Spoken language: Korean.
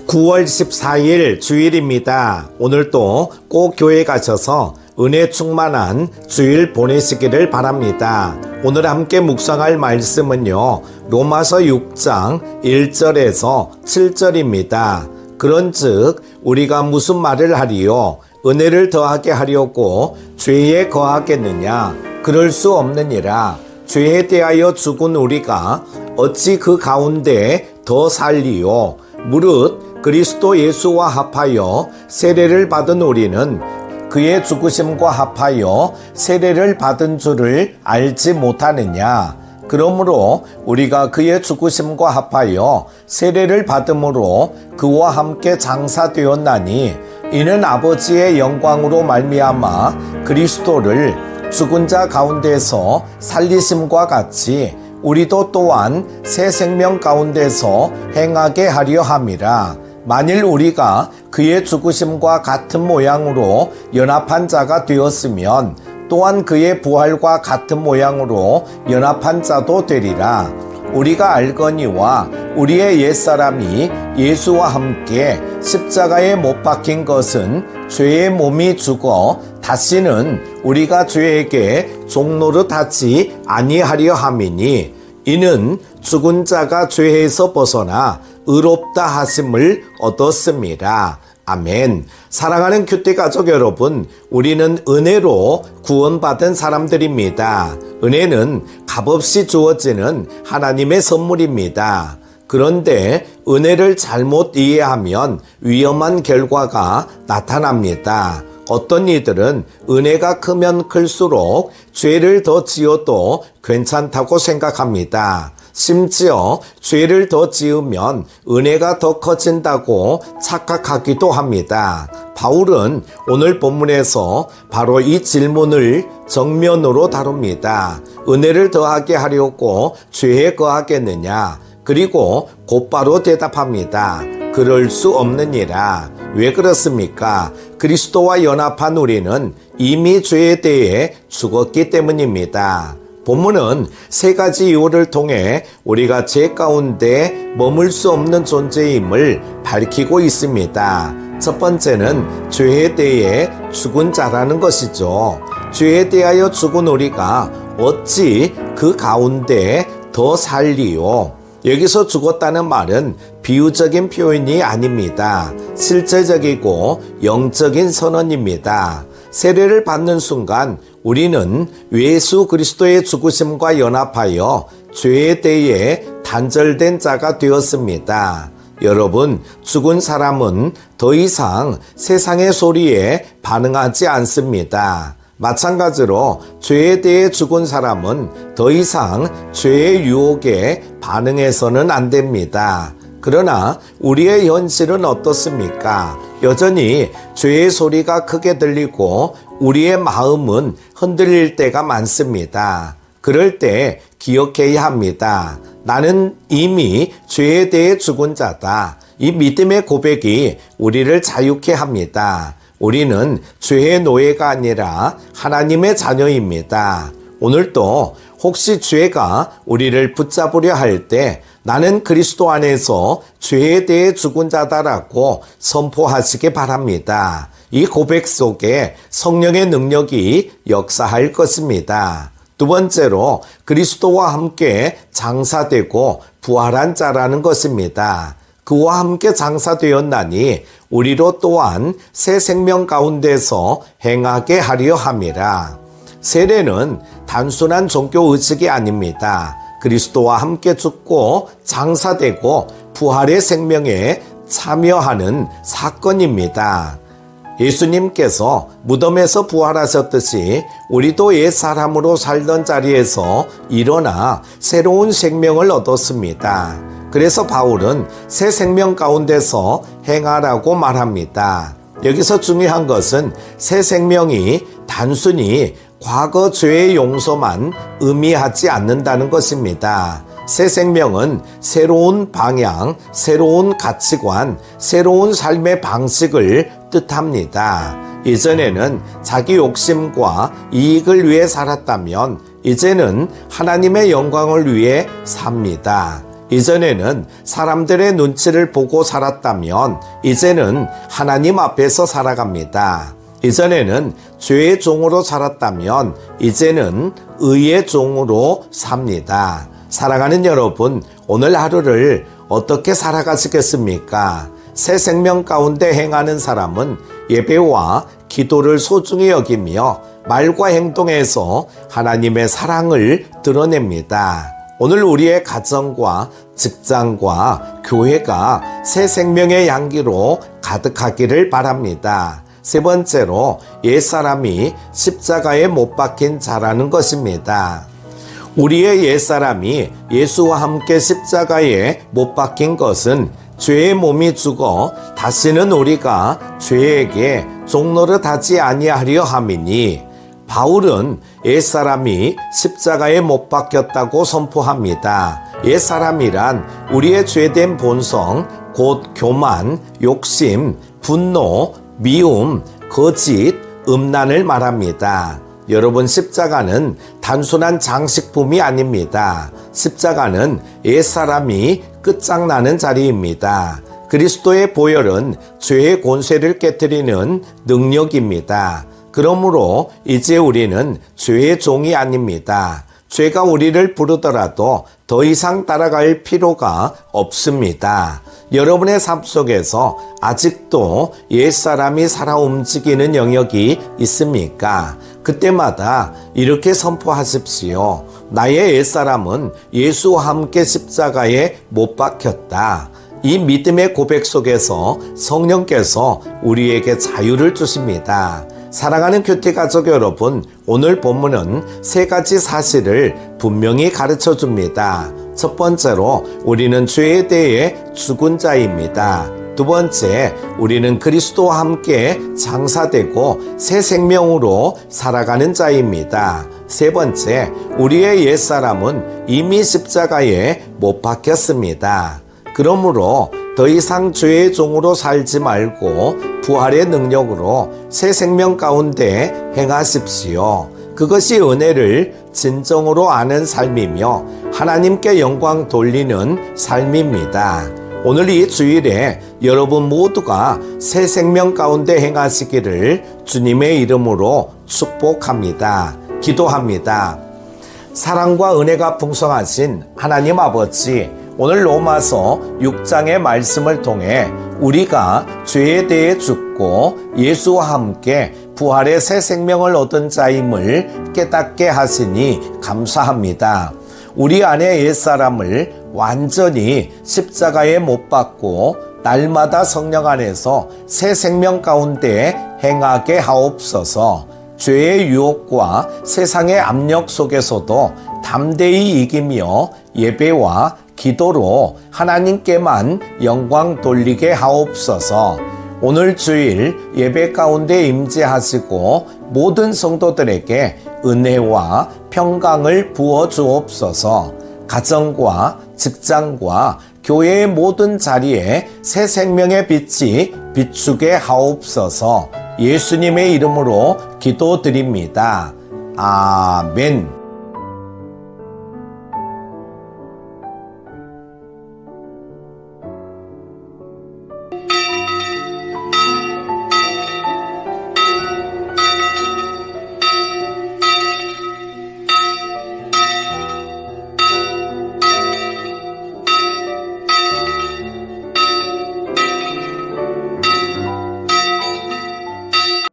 9월 14일 주일입니다. 오늘도 꼭 교회 가셔서 은혜 충만한 주일 보내시기를 바랍니다. 오늘 함께 묵상할 말씀은요, 로마서 6장 1절에서 7절입니다. 그런즉 우리가 무슨 말을 하리요? 은혜를 더하게 하려고 죄에 거하겠느냐? 그럴 수 없느니라. 죄에 대하여 죽은 우리가 어찌 그 가운데 더 살리요? 무릇 그리스도 예수와 합하여 세례를 받은 우리는 그의 죽으심과 합하여 세례를 받은 줄을 알지 못하느냐? 그러므로 우리가 그의 죽으심과 합하여 세례를 받음으로 그와 함께 장사되었나니 이는 아버지의 영광으로 말미암아 그리스도를 죽은 자 가운데서 살리심과 같이 우리도 또한 새 생명 가운데서 행하게 하려 함이라. 만일 우리가 그의 죽으심과 같은 모양으로 연합한 자가 되었으면 또한 그의 부활과 같은 모양으로 연합한 자도 되리라. 우리가 알거니와 우리의 옛사람이 예수와 함께 십자가에 못 박힌 것은 죄의 몸이 죽어 다시는 우리가 죄에게 종노릇하지 아니하려 함이니 이는 죽은 자가 죄에서 벗어나 의롭다 하심을 얻었습니다. 아멘. 사랑하는 큐티 가족 여러분, 우리는 은혜로 구원받은 사람들입니다. 은혜는 값없이 주어지는 하나님의 선물입니다. 그런데 은혜를 잘못 이해하면 위험한 결과가 나타납니다. 어떤 이들은 은혜가 크면 클수록 죄를 더 지어도 괜찮다고 생각합니다. 심지어 죄를 더 지으면 은혜가 더 커진다고 착각하기도 합니다. 바울은 오늘 본문에서 바로 이 질문을 정면으로 다룹니다. 은혜를 더하게 하려고 죄에 거하겠느냐? 그리고 곧바로 대답합니다. 그럴 수 없느니라. 왜 그렇습니까? 그리스도와 연합한 우리는 이미 죄에 대해 죽었기 때문입니다. 본문은 세 가지 이유를 통해 우리가 죄 가운데 머물 수 없는 존재임을 밝히고 있습니다. 첫 번째는 죄에 대해 죽은 자라는 것이죠. 죄에 대하여 죽은 우리가 어찌 그 가운데 더 살리요? 여기서 죽었다는 말은 비유적인 표현이 아닙니다. 실제적이고 영적인 선언입니다. 세례를 받는 순간 우리는 예수 그리스도의 죽으심과 연합하여 죄에 대해 단절된 자가 되었습니다. 여러분, 죽은 사람은 더 이상 세상의 소리에 반응하지 않습니다. 마찬가지로 죄에 대해 죽은 사람은 더 이상 죄의 유혹에 반응해서는 안 됩니다. 그러나 우리의 현실은 어떻습니까? 여전히 죄의 소리가 크게 들리고 우리의 마음은 흔들릴 때가 많습니다. 그럴 때 기억해야 합니다. 나는 이미 죄에 대해 죽은 자다. 이 믿음의 고백이 우리를 자유케 합니다. 우리는 죄의 노예가 아니라 하나님의 자녀입니다. 오늘도 혹시 죄가 우리를 붙잡으려 할 때 나는 그리스도 안에서 죄에 대해 죽은 자다라고 선포하시기 바랍니다. 이 고백 속에 성령의 능력이 역사할 것입니다. 두 번째로 그리스도와 함께 장사되고 부활한 자라는 것입니다. 그와 함께 장사되었나니 우리로 또한 새 생명 가운데서 행하게 하려 함이라. 세례는 단순한 종교 의식이 아닙니다. 그리스도와 함께 죽고 장사되고 부활의 생명에 참여하는 사건입니다. 예수님께서 무덤에서 부활하셨듯이 우리도 옛사람으로 살던 자리에서 일어나 새로운 생명을 얻었습니다. 그래서 바울은 새 생명 가운데서 행하라고 말합니다. 여기서 중요한 것은 새 생명이 단순히 과거 죄의 용서만 의미하지 않는다는 것입니다. 새 생명은 새로운 방향, 새로운 가치관, 새로운 삶의 방식을 뜻합니다. 이전에는 자기 욕심과 이익을 위해 살았다면 이제는 하나님의 영광을 위해 삽니다. 이전에는 사람들의 눈치를 보고 살았다면 이제는 하나님 앞에서 살아갑니다. 이전에는 죄의 종으로 살았다면 이제는 의의 종으로 삽니다. 사랑하는 여러분, 오늘 하루를 어떻게 살아가시겠습니까? 새 생명 가운데 행하는 사람은 예배와 기도를 소중히 여기며 말과 행동에서 하나님의 사랑을 드러냅니다. 오늘 우리의 가정과 직장과 교회가 새 생명의 향기로 가득하기를 바랍니다. 세 번째로 옛사람이 십자가에 못 박힌 자라는 것입니다. 우리의 옛사람이 예수와 함께 십자가에 못 박힌 것은 죄의 몸이 죽어 다시는 우리가 죄에게 종노릇하지 아니하려 함이니, 바울은 옛사람이 십자가에 못 박혔다고 선포합니다. 옛사람이란 우리의 죄된 본성, 곧 교만, 욕심, 분노, 미움, 거짓, 음란을 말합니다. 여러분, 십자가는 단순한 장식품이 아닙니다. 십자가는 옛사람이 끝장나는 자리입니다. 그리스도의 보혈은 죄의 권세를 깨뜨리는 능력입니다. 그러므로 이제 우리는 죄의 종이 아닙니다. 죄가 우리를 부르더라도 더 이상 따라갈 필요가 없습니다. 여러분의 삶 속에서 아직도 옛사람이 살아 움직이는 영역이 있습니까? 그때마다 이렇게 선포하십시오. 나의 옛사람은 예수와 함께 십자가에 못 박혔다. 이 믿음의 고백 속에서 성령께서 우리에게 자유를 주십니다. 사랑하는 큐티 가족 여러분, 오늘 본문은 세 가지 사실을 분명히 가르쳐 줍니다. 첫 번째로 우리는 죄에 대해 죽은 자입니다. 두 번째, 우리는 그리스도와 함께 장사되고 새 생명으로 살아가는 자입니다. 세 번째, 우리의 옛사람은 이미 십자가에 못 박혔습니다. 그러므로 더 이상 죄의 종으로 살지 말고 부활의 능력으로 새 생명 가운데 행하십시오. 그것이 은혜를 진정으로 아는 삶이며 하나님께 영광 돌리는 삶입니다. 오늘 이 주일에 여러분 모두가 새 생명 가운데 행하시기를 주님의 이름으로 축복합니다. 기도합니다. 사랑과 은혜가 풍성하신 하나님 아버지, 오늘 로마서 6장의 말씀을 통해 우리가 죄에 대해 죽고 예수와 함께 부활의 새 생명을 얻은 자임을 깨닫게 하시니 감사합니다. 우리 안에 옛사람을 완전히 십자가에 못 박고 날마다 성령 안에서 새 생명 가운데 행하게 하옵소서. 죄의 유혹과 세상의 압력 속에서도 담대히 이기며 예배와 기도로 하나님께만 영광 돌리게 하옵소서. 오늘 주일 예배 가운데 임재하시고 모든 성도들에게 은혜와 평강을 부어 주옵소서. 가정과 직장과 교회의 모든 자리에 새 생명의 빛이 비추게 하옵소서. 예수님의 이름으로 기도드립니다. 아멘.